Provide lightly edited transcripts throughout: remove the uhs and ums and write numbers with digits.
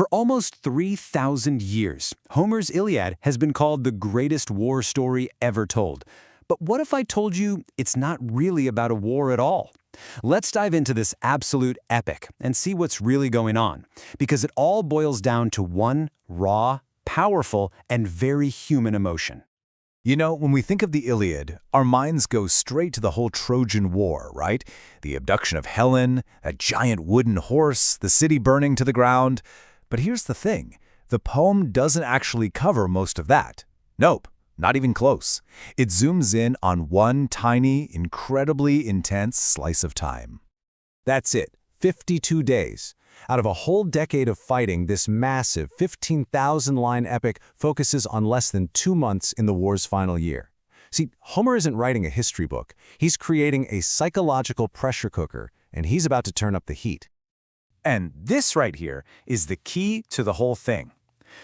For almost 3,000 years, Homer's Iliad has been called the greatest war story ever told. But what if I told you it's not really about a war at all? Let's dive into this absolute epic and see what's really going on, because it all boils down to one raw, powerful, and very human emotion. You know, when we think of the Iliad, our minds go straight to the whole Trojan War, right? The abduction of Helen, a giant wooden horse, the city burning to the ground. But here's the thing, the poem doesn't actually cover most of that. Nope, not even close. It zooms in on one tiny, incredibly intense slice of time. That's it, 52 days. Out of a whole decade of fighting, this massive 15,000-line epic focuses on less than 2 months in the war's final year. See, Homer isn't writing a history book. He's creating a psychological pressure cooker, and he's about to turn up the heat. And this right here is the key to the whole thing.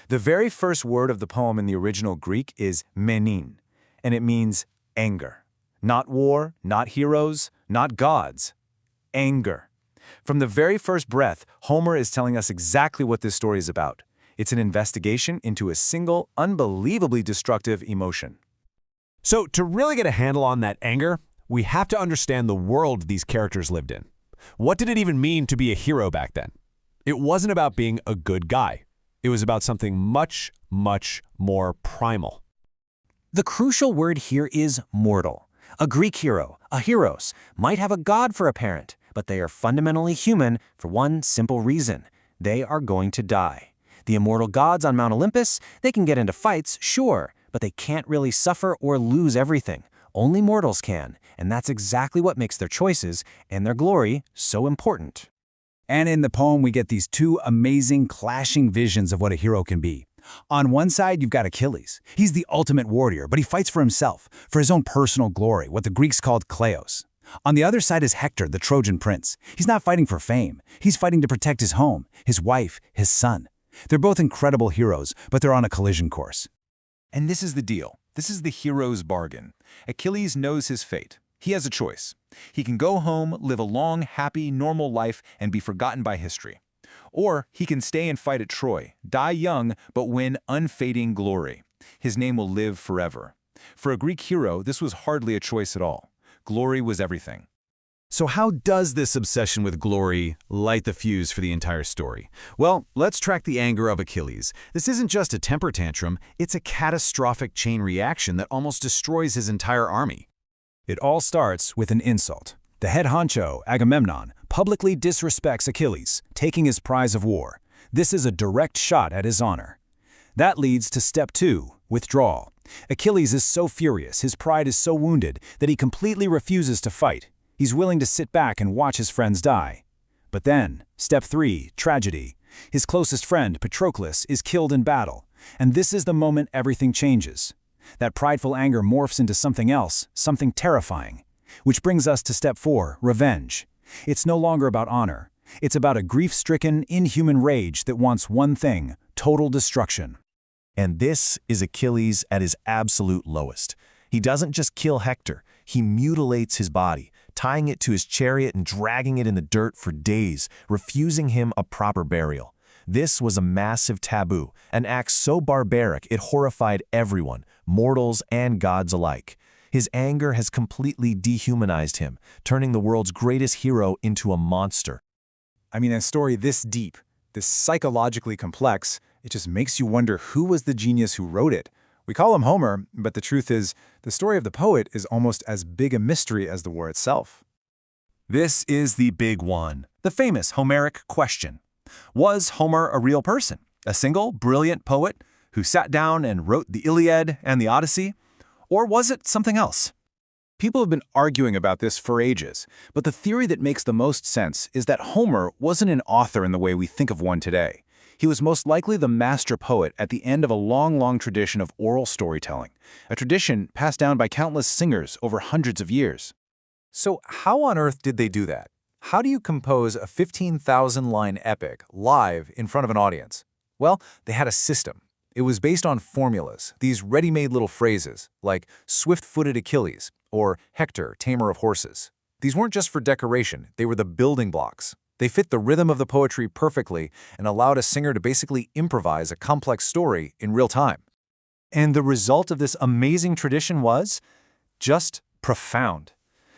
The very first word of the poem in the original Greek is menin, and it means anger. Not war, not heroes, not gods. Anger. From the very first breath, Homer is telling us exactly what this story is about. It's an investigation into a single, unbelievably destructive emotion. So to really get a handle on that anger, we have to understand the world these characters lived in. What did it even mean to be a hero back then? It wasn't about being a good guy. It was about something much, much more primal. The crucial word here is mortal. A Greek hero, a heros, might have a god for a parent, but they are fundamentally human for one simple reason. They are going to die. The immortal gods on Mount Olympus, they can get into fights, sure, but they can't really suffer or lose everything. Only mortals can, and that's exactly what makes their choices and their glory so important. And in the poem, we get these two amazing, clashing visions of what a hero can be. On one side, you've got Achilles. He's the ultimate warrior, but he fights for himself, for his own personal glory, what the Greeks called kleos. On the other side is Hector, the Trojan prince. He's not fighting for fame. He's fighting to protect his home, his wife, his son. They're both incredible heroes, but they're on a collision course. And this is the deal. This is the hero's bargain. Achilles knows his fate. He has a choice. He can go home, live a long, happy, normal life, and be forgotten by history. Or he can stay and fight at Troy, die young, but win unfading glory. His name will live forever. For a Greek hero, this was hardly a choice at all. Glory was everything. So how does this obsession with glory light the fuse for the entire story? Well, let's track the anger of Achilles. This isn't just a temper tantrum, it's a catastrophic chain reaction that almost destroys his entire army. It all starts with an insult. The head honcho, Agamemnon, publicly disrespects Achilles, taking his prize of war. This is a direct shot at his honor. That leads to step 2, withdrawal. Achilles is so furious, his pride is so wounded, that he completely refuses to fight. He's willing to sit back and watch his friends die. But then, step 3, tragedy. His closest friend, Patroclus, is killed in battle. And this is the moment everything changes. That prideful anger morphs into something else, something terrifying. Which brings us to step 4, revenge. It's no longer about honor. It's about a grief-stricken, inhuman rage that wants one thing, total destruction. And this is Achilles at his absolute lowest. He doesn't just kill Hector, he mutilates his body, tying it to his chariot and dragging it in the dirt for days, refusing him a proper burial. This was a massive taboo, an act so barbaric it horrified everyone, mortals and gods alike. His anger has completely dehumanized him, turning the world's greatest hero into a monster. I mean, a story this deep, this psychologically complex, it just makes you wonder who was the genius who wrote it. We call him Homer, but the truth is, the story of the poet is almost as big a mystery as the war itself. This is the big one, the famous Homeric question. Was Homer a real person, a single, brilliant poet who sat down and wrote the Iliad and the Odyssey? Or was it something else? People have been arguing about this for ages, but the theory that makes the most sense is that Homer wasn't an author in the way we think of one today. He was most likely the master poet at the end of a long, long tradition of oral storytelling, a tradition passed down by countless singers over hundreds of years. So how on earth did they do that? How do you compose a 15,000-line epic live in front of an audience? Well, they had a system. It was based on formulas, these ready-made little phrases, like swift-footed Achilles or Hector, tamer of horses. These weren't just for decoration, they were the building blocks. They fit the rhythm of the poetry perfectly and allowed a singer to basically improvise a complex story in real time. And the result of this amazing tradition was just profound.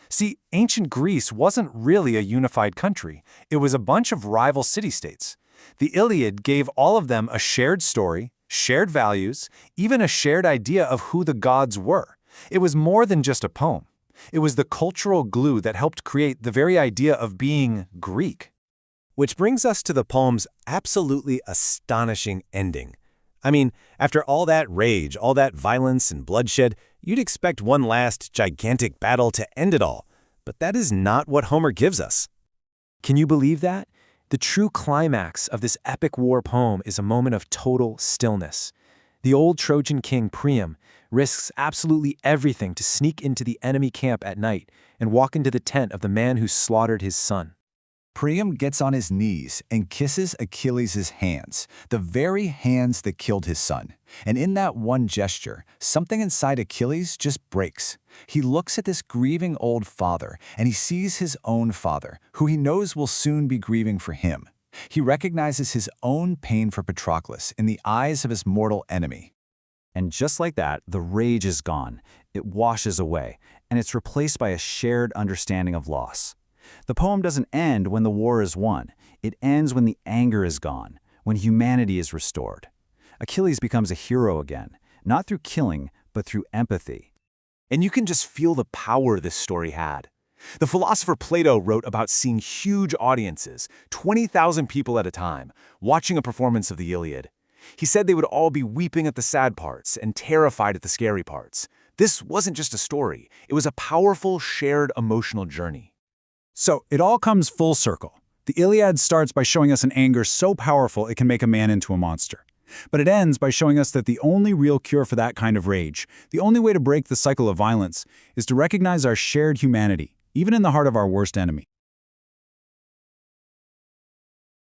See, ancient Greece wasn't really a unified country. It was a bunch of rival city-states. The Iliad gave all of them a shared story, shared values, even a shared idea of who the gods were. It was more than just a poem. It was the cultural glue that helped create the very idea of being Greek. Which brings us to the poem's absolutely astonishing ending. I mean, after all that rage, all that violence and bloodshed, you'd expect one last gigantic battle to end it all. But that is not what Homer gives us. Can you believe that? The true climax of this epic war poem is a moment of total stillness. The old Trojan king Priam risks absolutely everything to sneak into the enemy camp at night and walk into the tent of the man who slaughtered his son. Priam gets on his knees and kisses Achilles' hands, the very hands that killed his son. And in that one gesture, something inside Achilles just breaks. He looks at this grieving old father, and he sees his own father, who he knows will soon be grieving for him. He recognizes his own pain for Patroclus in the eyes of his mortal enemy. And just like that, the rage is gone. It washes away, and it's replaced by a shared understanding of loss. The poem doesn't end when the war is won. It ends when the anger is gone, when humanity is restored. Achilles becomes a hero again, not through killing, but through empathy. And you can just feel the power this story had. The philosopher Plato wrote about seeing huge audiences, 20,000 people at a time, watching a performance of the Iliad. He said they would all be weeping at the sad parts and terrified at the scary parts. This wasn't just a story. It was a powerful, shared emotional journey. So it all comes full circle. The Iliad starts by showing us an anger so powerful it can make a man into a monster. But it ends by showing us that the only real cure for that kind of rage, the only way to break the cycle of violence, is to recognize our shared humanity, even in the heart of our worst enemy.